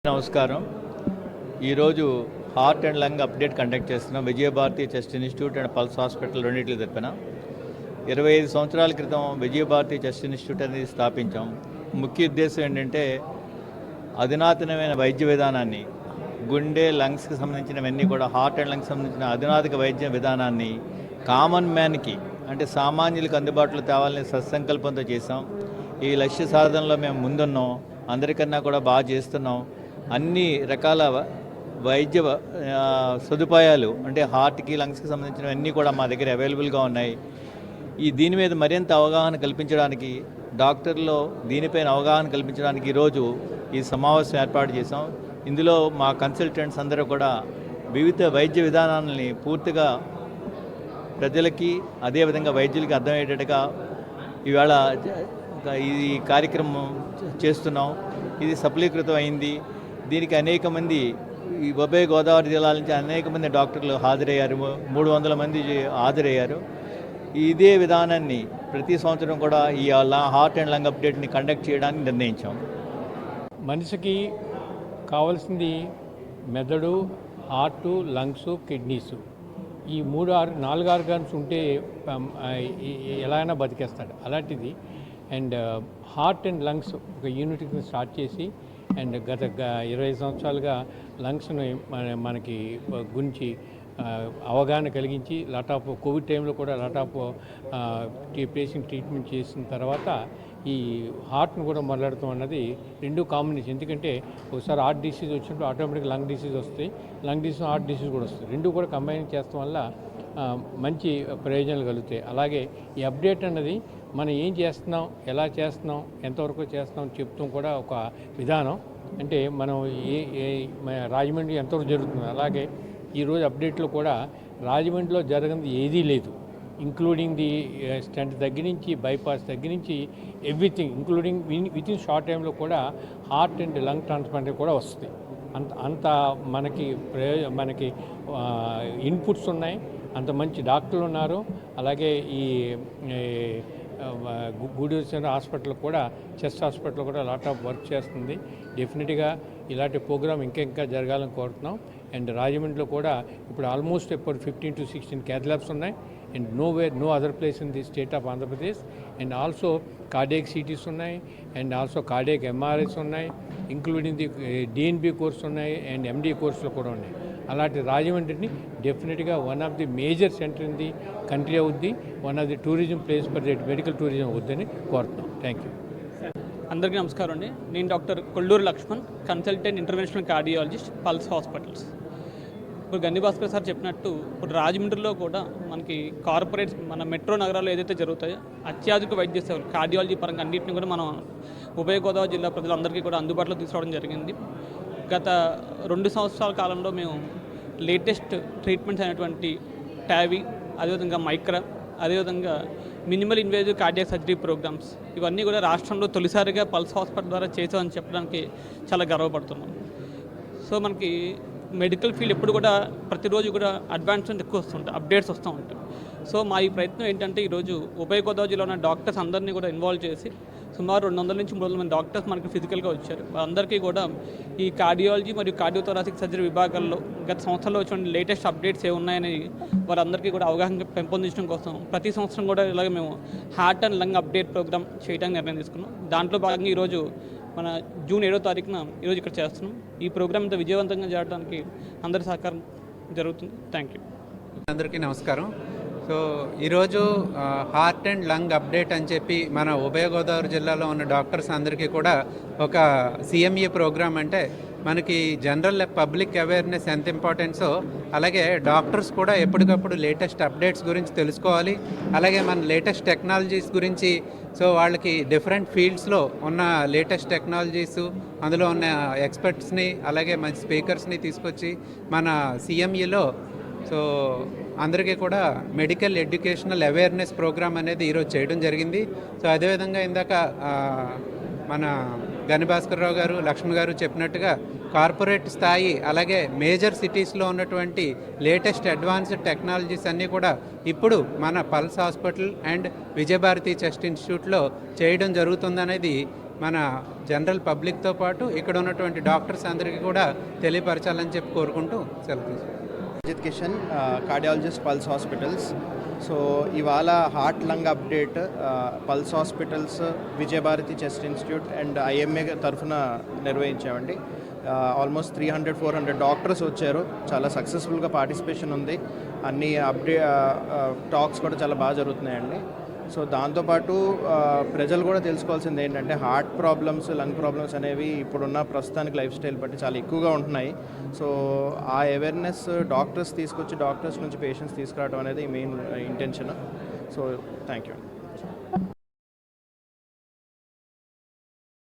నమస్కారం. ఈరోజు heart and lung update conduct చేస్తున్నాం. Vijayabharati chest institute and pulse hospital రెండింటికి తరపున 25 సంవత్సరాల క్రితం విజయభారతి చెస్ట్ ఇన్స్టిట్యూట్ అనేది స్థాపించాం. ముఖ్య ఉద్దేశం ఏంటంటే అధునాతనమైన వైద్య విధానాన్ని, గుండె లంగ్స్కి సంబంధించినవన్నీ కూడా హార్ట్ అండ్ లంగ్స్ సంబంధించిన అధునాతక వైద్య విధానాన్ని కామన్ మ్యాన్కి అంటే సామాన్యులకు అందుబాటులో తేవాలని సత్సంకల్పంతో చేసాం. ఈ లక్ష్య సాధనలో మేము ముందున్నాం. అందరికన్నా కూడా బాగా చేస్తున్నాం. అన్ని రకాల వైద్య సదుపాయాలు అంటే హార్ట్కి లంగ్స్కి సంబంధించినవన్నీ కూడా మా దగ్గర అవైలబుల్గా ఉన్నాయి. దీని మీద మరింత అవగాహన కల్పించడానికి, డాక్టర్లో దీనిపైన అవగాహన కల్పించడానికి ఈరోజు ఈ సమావేశం ఏర్పాటు చేసాం. ఇందులో మా కన్సల్టెంట్స్ అందరూ కూడా వివిధ వైద్య విధానాలని పూర్తిగా ప్రజలకి అదేవిధంగా వైద్యులకి అర్థమయ్యేటట్టుగా ఇవాళ ఈ కార్యక్రమం చేస్తున్నాం. ఇది సఫలీకృతం అయింది. దీనికి అనేక మంది ఈ ఉభయ గోదావరి జిల్లాల నుంచి అనేక మంది డాక్టర్లు హాజరయ్యారు. 300 మంది హాజరయ్యారు. ఇదే విధానాన్ని ప్రతి సంవత్సరం కూడా ఈ హార్ట్ అండ్ లంగ్ అప్డేట్ని కండక్ట్ చేయడానికి నిర్ణయించాం. మనిషికి కావాల్సింది మెదడు, హార్టు, లంగ్స్, కిడ్నీసు. ఈ 4 ఆర్గాన్స్ ఉంటే ఎలా అయినా బతికేస్తాడు. అలాంటిది అండ్ హార్ట్ అండ్ లంగ్స్ ఒక యూనిట్ని స్టార్ట్ చేసి అండ్ గత 20 సంవత్సరాలుగా లంగ్స్ని మనకి గురించి అవగాహన కలిగించి లాట్ కోవిడ్ టైంలో కూడా లాట్ పేషెంట్ ట్రీట్మెంట్ చేసిన తర్వాత ఈ హార్ట్ను కూడా మొదలెడతాం అన్నది రెండు కాంబినేషన్. ఎందుకంటే ఒకసారి హార్ట్ డిసీజ్ వచ్చినప్పుడు ఆటోమేటిక్గా లంగ్ డిసీజ్ వస్తాయి, లంగ్ డిసీజ్ హార్ట్ డిసీజ్ కూడా వస్తుంది. రెండు కూడా కంబైన్ చేస్తాం వల్ల మంచి ప్రయోజనాలు కలుగుతాయి. అలాగే ఈ అప్డేట్ అన్నది మనం ఏం చేస్తున్నాం, ఎలా చేస్తున్నాం, ఎంతవరకు చేస్తున్నాం చెప్తాం కూడా ఒక విధానం. అంటే మనం రాజమండ్రి ఎంతవరకు జరుగుతుంది, అలాగే ఈరోజు అప్డేట్లో కూడా రాజమండ్రిలో జరగనిది ఏదీ లేదు. ఇంక్లూడింగ్ ది స్టంట్ దగ్గర నుంచి బైపాస్ దగ్గర నుంచి everything including with in short టైంలో కూడా హార్ట్ అండ్ లంగ్ ట్రాన్స్ప్లాంట్ కూడా వస్తుంది. అంత మనకి ఇన్పుట్స్ ఉన్నాయి, అంత మంచి డాక్టర్లు ఉన్నారు. అలాగే ఈ గూడూరు హాస్పిటల్ కూడా చెస్ట్ హాస్పిటల్ కూడా లాట్ ఆఫ్ వర్క్ చేస్తుంది. డెఫినెట్గా ఇలాంటి ప్రోగ్రామ్ ఇంకా జరగాలని కోరుతున్నాం. అండ్ రాజమండ్రిలో కూడా ఇప్పుడు ఆల్మోస్ట్ ఇప్పుడు 15 to 16 cath labs ఉన్నాయి. And no other place in the state of Andhra Pradesh. And also cardiac CTs ఉన్నాయి అండ్ ఆల్సో కార్డియాక్ ఎంఆర్ఐస్ ఉన్నాయి, ఇంక్లూడింగ్ ది డిఎన్బి కోర్స్ ఉన్నాయి అండ్ ఎండి కోర్సులు కూడా ఉన్నాయి. అలాంటి రాజమండ్రిని డెఫినెట్గా one of the major centre in the country అవుద్ది, one of the tourism place for the medical tourism అవుద్దని కోరుతున్నాం. Thank you. అందరికీ నమస్కారం అండి. నేను doctor Kolluru Lakshman, consultant interventional cardiologist, pulse hospitals. ఇప్పుడు గన్నిభాస్కర్ సార్ చెప్పినట్టు ఇప్పుడు రాజమండ్రిలో కూడా మనకి కార్పొరేట్ మన మెట్రో నగరాల్లో ఏదైతే జరుగుతాయో అత్యాధునిక వైద్య సేవలు కార్డియాలజీ పరంగా అన్నింటిని కూడా మనం ఉభయ గోదావరి జిల్లా ప్రజలందరికీ కూడా అందుబాటులో తీసుకురావడం జరిగింది. గత 2 సంవత్సరాల కాలంలో మేము లేటెస్ట్ ట్రీట్మెంట్స్ అయినటువంటి టావీ, అదేవిధంగా మైక్రా, అదేవిధంగా minimal invasive cardiac surgery programs ఇవన్నీ కూడా రాష్ట్రంలో తొలిసారిగా పల్స్ హాస్పిటల్ ద్వారా చేసామని చెప్పడానికి చాలా గర్వపడుతున్నాం. సో మనకి మెడికల్ ఫీల్డ్ ఎప్పుడు కూడా ప్రతిరోజు కూడా అడ్వాన్స్మెంట్ ఎక్కువ వస్తుంటాయి, అప్డేట్స్ వస్తూ ఉంటాయి. సో మా ఈ ప్రయత్నం ఏంటంటే ఈరోజు ఉభయ గోదావరి జిల్లాలో ఉన్న డాక్టర్స్ అందరినీ కూడా ఇన్వాల్వ్ చేసి సుమారు 200 నుంచి 300 మంది డాక్టర్స్ మనకి ఫిజికల్గా వచ్చారు. వాళ్ళందరికీ కూడా ఈ కార్డియాలజీ మరియు కార్డియోథొరాసిక్ సర్జరీ విభాగాల్లో గత సంవత్సరంలో వచ్చిన లేటెస్ట్ అప్డేట్స్ ఏ ఉన్నాయని వారందరికీ కూడా అవగాహన పెంపొందించడం కోసం ప్రతి సంవత్సరం కూడా ఇలాగ మేము heart and lung update program చేయడానికి నిర్ణయం తీసుకున్నాం. దాంట్లో భాగంగా ఈరోజు మన జూన్ 7వ తారీఖున ఈరోజు ఇక్కడ చేస్తున్నాం. ఈ ప్రోగ్రామ్ ఇంత విజయవంతంగా చేయడానికి అందరి సహకారం జరుగుతుంది. Thank you. అందరికీ నమస్కారం. సో ఈరోజు హార్ట్ అండ్ లంగ్ అప్డేట్ అని చెప్పి మన ఉభయ గోదావరి జిల్లాలో ఉన్న డాక్టర్స్ అందరికీ కూడా ఒక సిఎంఈ ప్రోగ్రామ్. అంటే మనకి జనరల్ పబ్లిక్ అవేర్నెస్ ఎంత ఇంపార్టెన్సో అలాగే డాక్టర్స్ కూడా ఎప్పటికప్పుడు లేటెస్ట్ అప్డేట్స్ గురించి తెలుసుకోవాలి. అలాగే మన లేటెస్ట్ టెక్నాలజీస్ గురించి, సో వాళ్ళకి డిఫరెంట్ ఫీల్డ్స్లో ఉన్న లేటెస్ట్ టెక్నాలజీస్, అందులో ఉన్న ఎక్స్పర్ట్స్ని అలాగే మంచి స్పీకర్స్ని తీసుకొచ్చి మన సిఎంఈలో సో అందరికీ కూడా మెడికల్ ఎడ్యుకేషనల్ అవేర్నెస్ ప్రోగ్రామ్ అనేది ఈరోజు చేయడం జరిగింది. సో అదేవిధంగా ఇందాక మన గన్నిభాస్కర్ గారు, లక్ష్మణ్ గారు చెప్పినట్టుగా కార్పొరేట్ స్థాయి అలాగే మేజర్ సిటీస్లో ఉన్నటువంటి లేటెస్ట్ అడ్వాన్స్డ్ టెక్నాలజీస్ అన్నీ కూడా ఇప్పుడు మన pulse hospital and Vijayabharathi chest ఇన్స్టిట్యూట్లో చేయడం జరుగుతుందనేది మన జనరల్ పబ్లిక్తో పాటు ఇక్కడ ఉన్నటువంటి డాక్టర్స్ అందరికీ కూడా తెలియపరచాలని చెప్పి కోరుకుంటూ సెలవు తీసుకుంటాం. Ajith Kishan, cardiologist, pulse hospitals. So ఇవాళ heart lung update pulse hospitals, Vijayabharati chest institute and IMA తరఫున నిర్వహించామండి. ఆల్మోస్ట్ 300-400 డాక్టర్స్ వచ్చారు. చాలా సక్సెస్ఫుల్గా పార్టిసిపేషన్ ఉంది. అన్ని టాక్స్ కూడా చాలా బాగా జరుగుతున్నాయండి. సో దాంతోపాటు ప్రజలు కూడా తెలుసుకోవాల్సింది ఏంటంటే హార్ట్ ప్రాబ్లమ్స్, లంగ్ ప్రాబ్లమ్స్ అనేవి ఇప్పుడున్న ప్రస్తుతానికి లైఫ్ స్టైల్ బట్టి చాలా ఎక్కువగా ఉంటున్నాయి. సో ఆ అవేర్నెస్ డాక్టర్స్ తీసుకొచ్చి డాక్టర్స్ నుంచి పేషెంట్స్ తీసుకురావడం అనేది main intention. So thank you.